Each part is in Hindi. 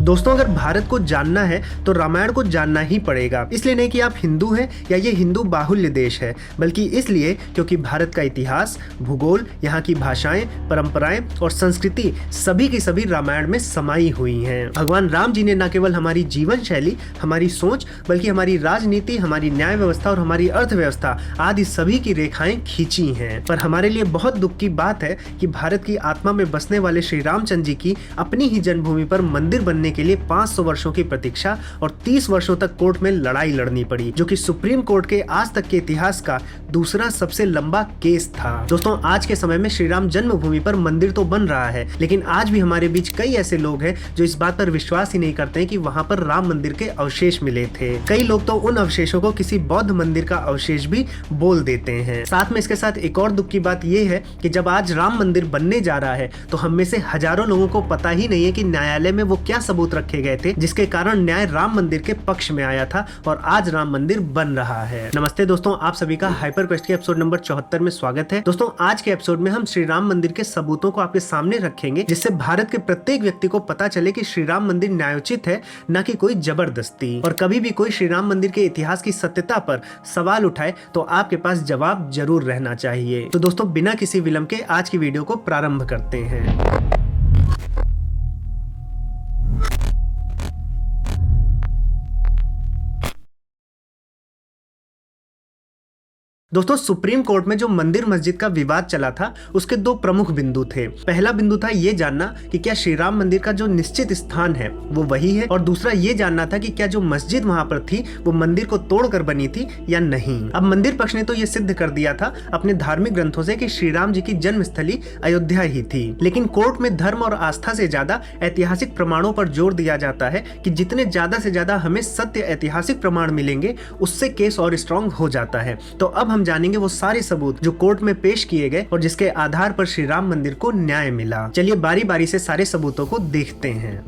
दोस्तों, अगर भारत को जानना है तो रामायण को जानना ही पड़ेगा। इसलिए नहीं कि आप हिंदू हैं या ये हिंदू बाहुल्य देश है, बल्कि इसलिए क्योंकि भारत का इतिहास, भूगोल, यहाँ की भाषाएं, परंपराएं और संस्कृति सभी की सभी रामायण में समाई हुई हैं। भगवान राम जी ने न केवल हमारी जीवन शैली, हमारी सोच, बल्कि हमारी राजनीति, हमारी न्याय व्यवस्था और हमारी अर्थव्यवस्था आदि सभी की रेखाएं खींची हैं। पर हमारे लिए बहुत दुख की बात है कि भारत की आत्मा में बसने वाले श्री रामचंद्र जी की अपनी ही जन्मभूमि पर मंदिर बनने के लिए 500 वर्षों की प्रतीक्षा और 30 वर्षों तक कोर्ट में लड़ाई लड़नी पड़ी, जो कि सुप्रीम कोर्ट के आज तक के इतिहास का दूसरा सबसे लंबा केस था। दोस्तों, आज के समय में श्री राम जन्मभूमि पर मंदिर तो बन रहा है, लेकिन आज भी हमारे बीच कई ऐसे लोग हैं जो इस बात पर विश्वास ही नहीं करते हैं कि वहां पर राम मंदिर के अवशेष मिले थे। कई लोग तो उन अवशेषों को किसी बौद्ध मंदिर का अवशेष भी बोल देते हैं। साथ में इसके साथ एक और दुख की बात यह है कि जब आज राम मंदिर बनने जा रहा है तो हम में से हजारों लोगों को पता ही नहीं है कि न्यायालय में वो क्या सबूत रखे गए थे जिसके कारण न्याय राम मंदिर के पक्ष में आया था और आज राम मंदिर बन रहा है। नमस्ते दोस्तों, आप सभी का हाइपर क्वेस्ट के एपिसोड नंबर 74 में स्वागत है। दोस्तों, आज के एपिसोड में हम श्री राम मंदिर के सबूतों को आपके सामने रखेंगे, जिससे भारत के प्रत्येक व्यक्ति को पता चले कि श्री राम मंदिर न्यायोचित है, न कि कोई जबरदस्ती। और कभी भी कोई श्री राम मंदिर के इतिहास की सत्यता पर सवाल उठाए तो आपके पास जवाब जरूर रहना चाहिए। तो दोस्तों, बिना किसी विलंब के आज की वीडियो को प्रारंभ करते हैं। दोस्तों, सुप्रीम कोर्ट में जो मंदिर मस्जिद का विवाद चला था उसके दो प्रमुख बिंदु थे। पहला बिंदु था ये जानना कि क्या श्री राम मंदिर का जो निश्चित स्थान है वो वही है, और दूसरा ये जानना था कि क्या जो मस्जिद वहां पर थी वो मंदिर को तोड़कर बनी थी या नहीं। अब मंदिर पक्ष ने तो ये सिद्ध कर दिया था अपने धार्मिक ग्रंथों से कि श्री राम जी की जन्मस्थली अयोध्या ही थी, लेकिन कोर्ट में धर्म और आस्था से ज्यादा ऐतिहासिक प्रमाणों पर जोर दिया जाता है कि जितने ज्यादा से ज्यादा हमें सत्य ऐतिहासिक प्रमाण मिलेंगे उससे केस और स्ट्रॉन्ग हो जाता है। तो अब हम जानेंगे वो सारे सबूत जो कोर्ट में पेश किए गए और जिसके आधार पर श्री राम मंदिर को न्याय मिला। चलिए बारी बारी से सारे सबूतों को देखते हैं।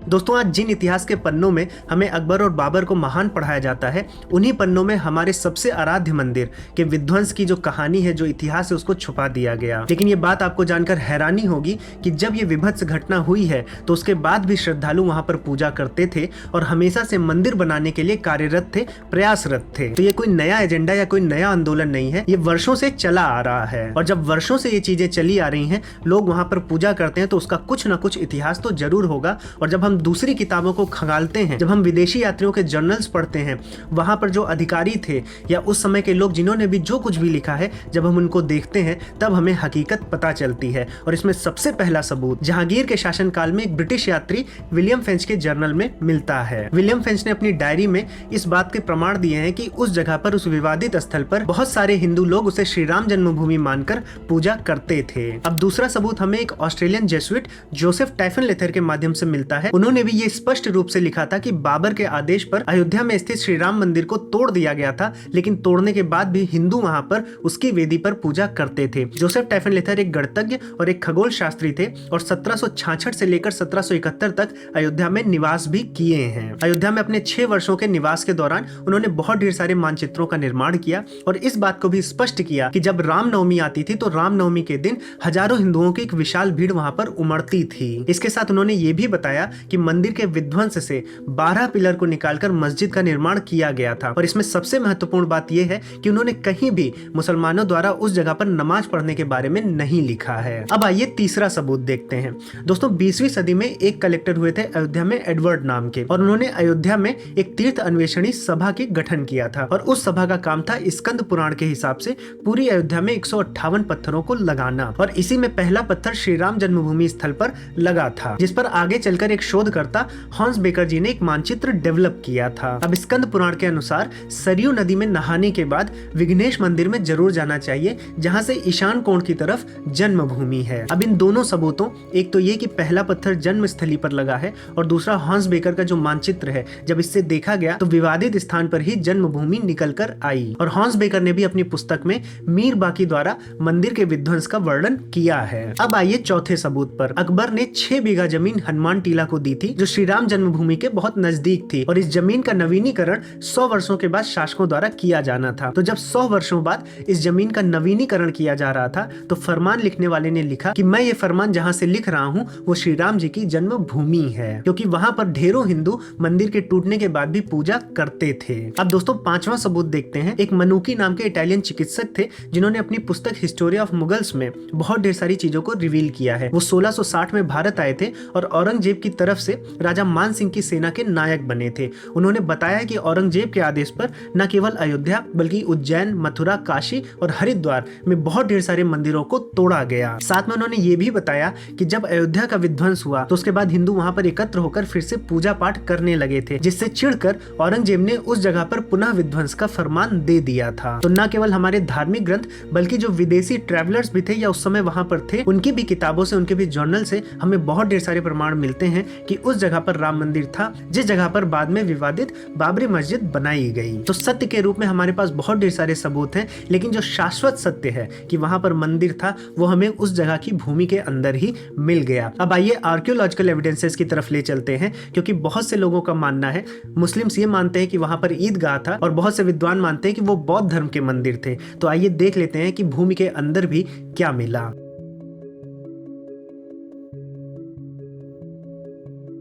दोस्तों, आज जिन इतिहास के पन्नों में हमें अकबर और बाबर को महान पढ़ाया जाता है, उन्हीं पन्नों में हमारे सबसे आराध्य मंदिर के विध्वंस की जो कहानी है, जो इतिहास है, उसको छुपा दिया गया। लेकिन ये बात आपको जानकर हैरानी होगी कि जब ये विभत्स घटना हुई है तो उसके बाद भी श्रद्धालु वहां पर पूजा करते थे और हमेशा से मंदिर बनाने के लिए कार्यरत थे, प्रयासरत थे। तो ये कोई नया एजेंडा या कोई नया आंदोलन नहीं है, ये वर्षों से चला आ रहा है। और जब वर्षों से ये चीजें चली आ रही हैं, लोग वहां पर पूजा करते हैं, तो उसका कुछ ना कुछ इतिहास तो जरूर होगा। और जब हम दूसरी किताबों को खंगालते हैं, जब हम विदेशी यात्रियों के जर्नल्स पढ़ते हैं, वहां पर जो अधिकारी थे या उस समय के लोग जिन्होंने भी जो कुछ भी लिखा है, जब हम उनको देखते हैं तब हमें हकीकत पता चलती है। और इसमें सबसे पहला सबूत जहांगीर के शासनकाल में एक ब्रिटिश यात्री विलियम फेंच के जर्नल में मिलता है। विलियम फेंच ने अपनी डायरी में इस बात के प्रमाण दिए हैं कि उस जगह पर, उस विवादित स्थल पर बहुत सारे हिंदू लोग उसे श्री राम जन्मभूमि मानकर पूजा करते थे। अब दूसरा सबूत हमें एक ऑस्ट्रेलियन जेसुइट जोसेफ टाइफनलेथर के माध्यम से मिलता है। उन्होंने भी ये स्पष्ट रूप से लिखा था कि बाबर के आदेश पर अयोध्या में स्थित श्री राम मंदिर को तोड़ दिया गया था, लेकिन तोड़ने के बाद भी हिंदू वहां पर उसकी वेदी पर पूजा करते थे। जोसेफ टाइफनलेथर एक गणितज्ञ और एक खगोल शास्त्री थे और 1766 से लेकर 1771 तक अयोध्या में निवास भी किए हैं। अयोध्या में अपने 6 वर्षों के निवास के दौरान उन्होंने बहुत ढेर सारे मानचित्रों का निर्माण किया और इस बात को भी स्पष्ट किया कि जब रामनवमी आती थी तो रामनवमी के दिन हजारों हिंदुओं की एक विशाल भीड़ वहां पर उमड़ती थी। इसके साथ उन्होंने ये भी बताया कि मंदिर के विध्वंस से 12 पिलर को निकालकर मस्जिद का निर्माण किया गया था। और इसमें सबसे महत्वपूर्ण बात यह है कि उन्होंने कहीं भी मुसलमानों द्वारा उस जगह पर नमाज पढ़ने के बारे में नहीं लिखा है। अब आइए तीसरा सबूत देखते हैं। दोस्तों, 20वीं सदी में एक कलेक्टर हुए थे अयोध्या में, एडवर्ड नाम के, और उन्होंने अयोध्या में एक तीर्थ अन्वेषणी सभा की गठन किया था। और उस सभा का काम था स्कंद पुराण के हिसाब से पूरी अयोध्या में 158 पत्थरों को लगाना। और इसी में पहला पत्थर श्री राम जन्मभूमि स्थल पर लगा था, जिस पर आगे चलकर एक शोधकर्ता हॉन्स बेकर जी ने एक मानचित्र डेवलप किया था। अब स्कंद पुराण के अनुसार सरयू नदी में नहाने के बाद विघ्नेश मंदिर में जरूर जाना चाहिए, जहां से ईशान कोण की तरफ जन्मभूमि है। अब इन दोनों सबूतों, एक तो ये कि पहला पत्थर जन्म स्थली पर लगा है और दूसरा हॉन्स बेकर का जो मानचित्र है, जब इससे देखा गया तो विवादित स्थान पर ही जन्मभूमि निकल कर आई। और हॉन्स बेकर ने भी अपनी पुस्तक में मीर बाकी द्वारा मंदिर के विध्वंस का वर्णन किया है। अब आइए चौथे सबूत पर। अकबर ने 6 बीघा जमीन हनुमान टीला को दी थी जो श्री राम जन्मभूमि के बहुत नजदीक थी, और इस जमीन का नवीनीकरण 100 वर्षों के बाद शासकों द्वारा किया जाना था। तो जब 100 वर्षों बाद इस जमीन का नवीनीकरण किया जा रहा था तो फरमान लिखने वाले ने लिखा कि मैं ये फरमान जहाँ से लिख रहा हूँ वो श्री राम जी की जन्मभूमि है, क्योंकि वहां पर ढेरों हिंदू मंदिर के टूटने के बाद भी पूजा करते थे। अब दोस्तों 5वां सबूत देखते हैं। एक मनुकी नाम के इटालियन चिकित्सक थे जिन्होंने अपनी पुस्तक हिस्टोरी ऑफ मुगल्स में बहुत ढेर सारी चीजों को रिवील किया है। वो 1660 में भारत आए थे और औरंगजेब की तरफ से राजा मान सिंह की सेना के नायक बने थे। उन्होंने बताया कि औरंगजेब के आदेश पर न केवल अयोध्या बल्कि उज्जैन, मथुरा, काशी और हरिद्वार में बहुत ढेर सारे मंदिरों को तोड़ा गया। साथ में उन्होंने ये भी बताया कि जब अयोध्या का विध्वंस हुआ तो उसके बाद हिंदू वहां पर एकत्र होकर फिर से पूजा पाठ करने लगे थे, जिससे चिढ़कर औरंगजेब ने उस जगह पर पुनः विध्वंस का फरमान दे दिया था। तो न केवल हमारे धार्मिक ग्रंथ बल्कि जो विदेशी ट्रैवलर्स भी थे या उस समय वहां पर थे, उनकी भी किताबों से, उनके भी जर्नल से हमें बहुत ढेर सारे प्रमाण मिलते हैं कि उस जगह पर राम मंदिर था जिस जगह पर बाद में विवादित बाबरी मस्जिद बनाई गई। तो सत्य के रूप में हमारे पास बहुत ढेर सारे सबूत हैं, लेकिन जो शाश्वत सत्य है कि वहां पर मंदिर था वो हमें उस जगह की भूमि के अंदर ही मिल गया। अब आइए आर्कियोलॉजिकल एविडेंसेस की तरफ ले चलते हैं, क्योंकि बहुत से लोगों का मानना है, मुस्लिम्स ये मानते हैं कि वहां पर ईदगाह था और बहुत से विद्वान मानते हैं कि वो बौद्ध धर्म के मंदिर थे। तो आइए देख लेते हैं कि भूमि के अंदर भी क्या मिला।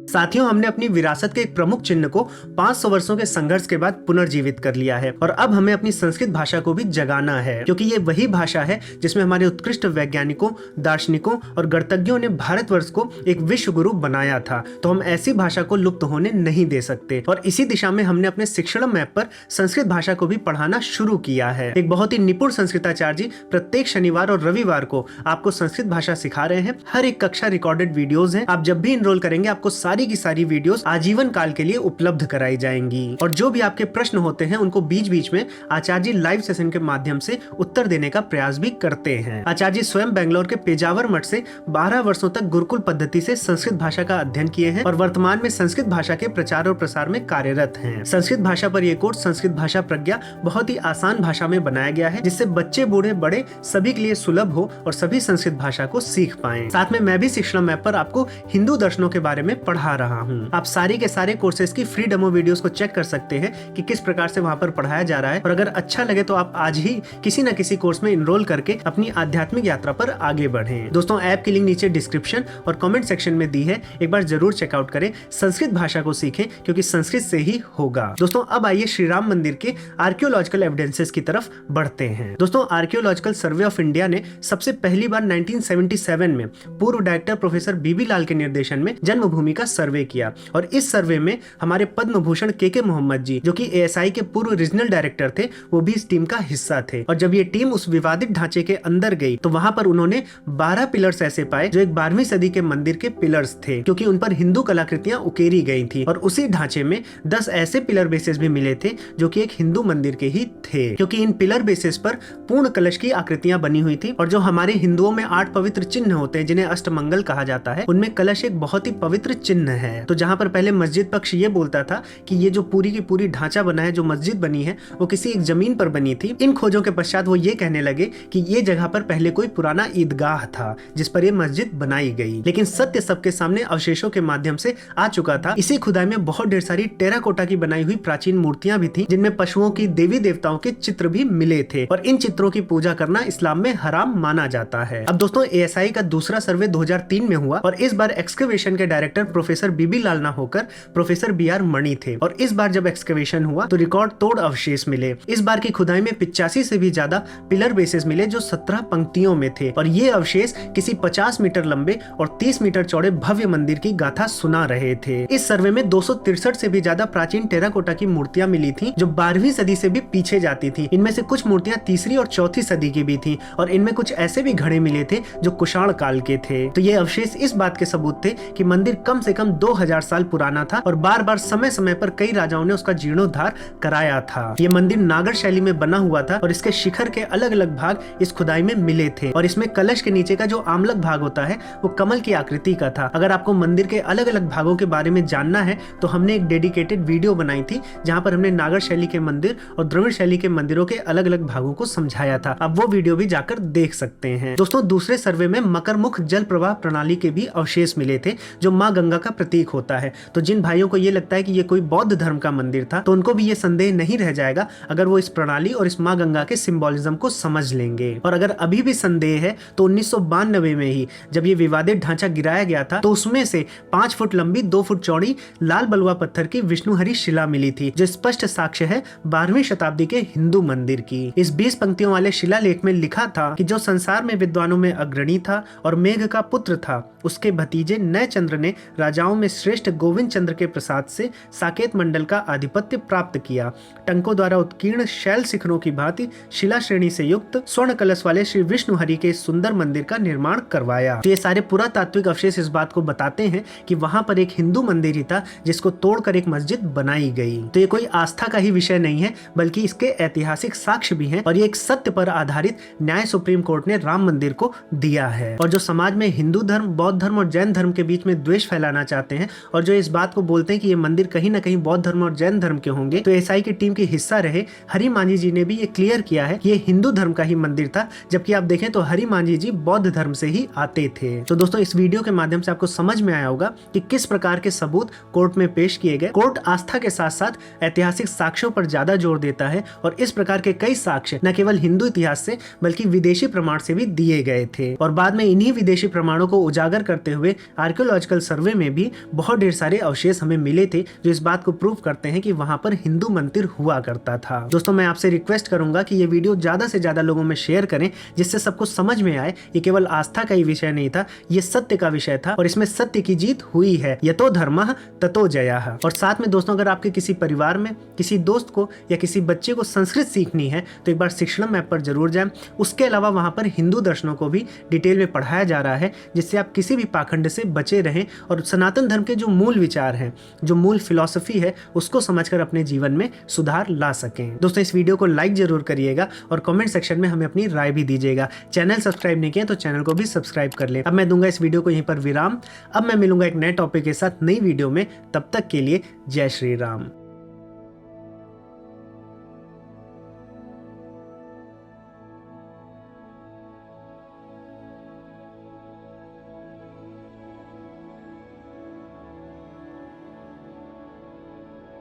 साथियों, हमने अपनी विरासत के एक प्रमुख चिन्ह को 500 वर्षों के संघर्ष के बाद पुनर्जीवित कर लिया है, और अब हमें अपनी संस्कृत भाषा को भी जगाना है, क्योंकि ये वही भाषा है जिसमें हमारे उत्कृष्ट वैज्ञानिकों, दार्शनिकों और गणतज्ञों ने भारतवर्ष को एक विश्व गुरु बनाया था। तो हम ऐसी भाषा को लुप्त होने नहीं दे सकते, और इसी दिशा में हमने अपने शिक्षण मैप पर संस्कृत भाषा को भी पढ़ाना शुरू किया है। एक बहुत ही निपुण संस्कृताचार्य जी प्रत्येक शनिवार और रविवार को आपको संस्कृत भाषा सिखा रहे हैं। हर एक कक्षा रिकॉर्डेड वीडियोस हैं। आप जब भी इनरोल करेंगे आपको सारी की सारी वीडियोस आजीवन काल के लिए उपलब्ध कराई जाएंगी, और जो भी आपके प्रश्न होते हैं उनको बीच बीच में आचार्य जी लाइव सेशन के माध्यम से उत्तर देने का प्रयास भी करते हैं। आचार्य जी स्वयं बेंगलोर के पेजावर मठ से 12 वर्षों तक गुरुकुल पद्धति से संस्कृत भाषा का अध्ययन किए हैं और वर्तमान में संस्कृत भाषा के प्रचार और प्रसार में कार्यरत हैं। संस्कृत भाषा पर यह कोर्स संस्कृत भाषा प्रज्ञा बहुत ही आसान भाषा में बनाया गया है, जिससे बच्चे बूढ़े बड़े सभी के लिए सुलभ हो और सभी संस्कृत भाषा को सीख पाएं। साथ में मैं भी शिक्षण मैप पर आपको हिंदू दर्शनों के बारे में पढ़ा रहा हूँ। आप सारे के सारे कोर्सेज की फ्री डेमो वीडियोस को चेक कर सकते हैं कि किस प्रकार से वहाँ पर पढ़ाया जा रहा है, और अगर अच्छा लगे तो आप आज ही किसी न किसी कोर्स में इनरोल करके अपनी आध्यात्मिक यात्रा पर आगे बढ़ें। दोस्तों, ऐप की लिंक नीचे डिस्क्रिप्शन और कमेंट सेक्शन में दी है, एक बार जरूर चेकआउट करें। संस्कृत भाषा को सीखें, क्योंकि संस्कृत से ही होगा। दोस्तों, अब आइए श्री राम मंदिर के आर्कियोलॉजिकल एविडेंसेस की तरफ बढ़ते हैं। दोस्तों, आर्कियोलॉजिकल सर्वे ऑफ इंडिया ने सबसे पहली बार 1977 में पूर्व डायरेक्टर प्रोफेसर बीबी लाल के निर्देशन में जन्मभूमि का सर्वे किया, और इस सर्वे में हमारे पद्म भूषण के मोहम्मद जी, जो कि एएसआई के पूर्व रीजनल डायरेक्टर थे, वो भी इस टीम का हिस्सा थे। और जब ये टीम उस विवादित ढांचे के अंदर गई तो वहां पर उन्होंने 12 पिलर्स ऐसे पाए जो एक 12वीं सदी के मंदिर के पिलर्स थे, क्योंकि उन पर हिंदू कलाकृतियां उकेरी गई थी। और उसी ढांचे में 10 ऐसे पिलर बेसिस भी मिले थे जो कि एक हिंदू मंदिर के ही थे, क्योंकि इन पिलर बेसिस पर पूर्ण कलश की आकृतियां बनी हुई थी। और जो हमारे हिंदुओं में 8 पवित्र चिन्ह होते हैं जिन्हें अष्टमंगल कहा जाता है, उनमें कलश एक बहुत ही पवित्र चिन्ह है। तो जहां पर पहले मस्जिद पक्ष ये बोलता था कि ये जो पूरी की पूरी ढांचा बना है, जो मस्जिद बनी है, वो किसी एक जमीन पर बनी थी। इन खोजों के पश्चात वो ये कहने लगे कि ये जगह पर पहले कोई पुराना ईदगाह था जिस पर ये मस्जिद बनाई गई। लेकिन सत्य सबके सामने अवशेषों के माध्यम से आ चुका था। इसी खुदाई में बहुत ढेर सारी टेराकोटा की बनाई हुई प्राचीन मूर्तियां भी थी, जिनमें पशुओं की, देवी देवताओं के चित्र भी मिले थे, और इन चित्रों की पूजा करना इस्लाम में हराम माना जाता है। अब दोस्तों, एएसआई का दूसरा सर्वे 2003 में हुआ, और इस बार एक्सकवेशन के डायरेक्टर प्रोफेसर बीबी लाल ना होकर प्रोफेसर बीआर मणि थे। और इस बार जब एक्सकवेशन हुआ तो रिकॉर्ड तोड़ अवशेष मिले। इस बार की खुदाई में 85 से भी ज्यादा पिलर बेसिस मिले जो 17 पंक्तियों में थे, और ये अवशेष किसी 50 मीटर लंबे और 30 मीटर चौड़े भव्य मंदिर की गाथा सुना रहे थे। इस सर्वे में 263 से भी ज्यादा प्राचीन टेराकोटा की मूर्तियां मिली थी जो 12वीं सदी से भी पीछे जाती थी। इनमें से कुछ मूर्तियां 3री और 4थी सदी की भी थी, और इनमें कुछ ऐसे भी घड़े मिले थे जो कुषाण काल के थे। तो ये अवशेष इस बात के सबूत थे कि मंदिर कम से कम 2000 साल पुराना था, और बार बार समय समय पर कई राजाओं ने उसका जीर्णोद्धार कराया था। ये मंदिर नागर शैली में बना हुआ था, और इसके शिखर के अलग अलग भाग इस खुदाई में मिले थे, और इसमें कलश के नीचे का जो आमलक भाग होता है वो कमल की आकृति का था। अगर आपको मंदिर के अलग अलग भागों के बारे में जानना है तो हमने एक डेडिकेटेड वीडियो बनाई थी जहां पर हमने नागर शैली के मंदिर और द्रविड़ शैली के मंदिरों के अलग अलग भागों को समझाया था। आप वो वीडियो भी जाकर देख सकते हैं। दोस्तों, दूसरे सर्वे में मकरमुख जल प्रवाह प्रणाली के भी अवशेष मिले थे जो माँ गंगा का प्रतीक होता है। तो जिन भाइयों को ये लगता है कि ये कोई बौद्ध धर्म का मंदिर था, तो उनको भी ये संदेह नहीं रह जाएगा अगर वो इस प्रणाली और इस माँ गंगा के सिंबोलिज्म को समझ लेंगे। और अगर अभी भी संदेह है तो 1992 में ही जब ये विवादित ढांचा गिराया गया था, तो उसमें से 5 फुट लंबी 2 फुट चौड़ी लाल बलुआ पत्थर की विष्णुहरी शिला मिली थी, जो स्पष्ट साक्ष्य है 12वीं शताब्दी के हिंदू मंदिर की। इस 20 पंक्तियों वाले शिलालेख में लिखा था कि जो संसार में विद्वानों में अग्रणी था और मेघ का पुत्र था, उसके भतीजे नय चंद्र ने राजाओं में श्रेष्ठ गोविंद चंद्र के प्रसाद से साकेत मंडल का आधिपत्य प्राप्त किया। टंकों द्वारा उत्कीर्ण शैल शिखरों की भांति शिला श्रेणी से युक्त स्वर्ण कलश वाले श्री विष्णु हरि के सुंदर मंदिर का निर्माण करवाया। तो ये सारे पुरातात्विक अवशेष इस बात को बताते हैं कि वहां पर एक हिंदू मंदिर ही था जिसको तोड़कर एक मस्जिद बनाई गई। तो ये कोई आस्था का ही विषय नहीं है, बल्कि इसके ऐतिहासिक साक्ष्य भी हैं और ये एक सत्य पर आधारित न्याय सुप्रीम कोर्ट ने राम मंदिर को दिया है। और जो समाज में हिंदू धर्म, बौद्ध धर्म और जैन धर्म के बीच में द्वेष फैलाना चाहते हैं और जो इस बात को बोलते हैं कि ये मंदिर कहीं ना कहीं बौद्ध धर्म और जैन धर्म के होंगे, तो एसआई की टीम के हिस्सा रहे हरि मांझी जी ने भी ये क्लियर किया है कि ये हिंदू धर्म का ही मंदिर था, जबकि आप देखें तो हरि मांझी जी बौद्ध धर्म से ही आते थे। तो दोस्तों, इस वीडियो के माध्यम से आपको समझ में आया होगा कि किस प्रकार के सबूत कोर्ट में पेश किए गए। कोर्ट आस्था के साथ साथ ऐतिहासिक साक्ष्यों पर ज्यादा जोर देता है और इस प्रकार के कई साक्ष्य न केवल हिंदू इतिहास से बल्कि विदेशी प्रमाण से भी दिए गए थे। और बाद में इन्हीं विदेशी प्रमाणों को उजागर करते हुए आर्कियोलॉजिकल सर्वे में भी बहुत ढेर सारे अवशेष हमें मिले थे जो इस बात को प्रूव करते हैं कि वहां पर हिंदू मंदिर हुआ करता था। दोस्तों, मैं आपसे रिक्वेस्ट करूंगा कि ये वीडियो ज्यादा से ज्यादा लोगों में शेयर करें, जिससे सबको समझ में आए ये केवल आस्था का ही विषय नहीं था, ये सत्य का विषय था और इसमें सत्य की जीत हुई है। यतो धर्मः ततो जयः। और साथ में दोस्तों, अगर आपके किसी परिवार में किसी दोस्त को या किसी बच्चे को संस्कृत सीखनी है तो एक बार शिक्षणम ऐप पर जरूर जाएं। उसके अलावा वहां पर हिंदू दर्शनों को भी डिटेल में पढ़ाया जा रहा है, जिससे आप किसी भी पाखंड से बचे रहें और सनातन धर्म के जो मूल विचार हैं, जो मूल फिलॉसफी है, उसको समझकर अपने जीवन में सुधार ला सकें। दोस्तों, इस वीडियो को लाइक जरूर करिएगा और कमेंट सेक्शन में हमें अपनी राय भी दीजिएगा। चैनल सब्सक्राइब नहीं किया तो चैनल को भी सब्सक्राइब कर ले। अब मैं दूंगा इस वीडियो को यहीं पर विराम। अब मैं मिलूंगा एक नए टॉपिक के साथ नई वीडियो में। तब तक के लिए जय श्री राम।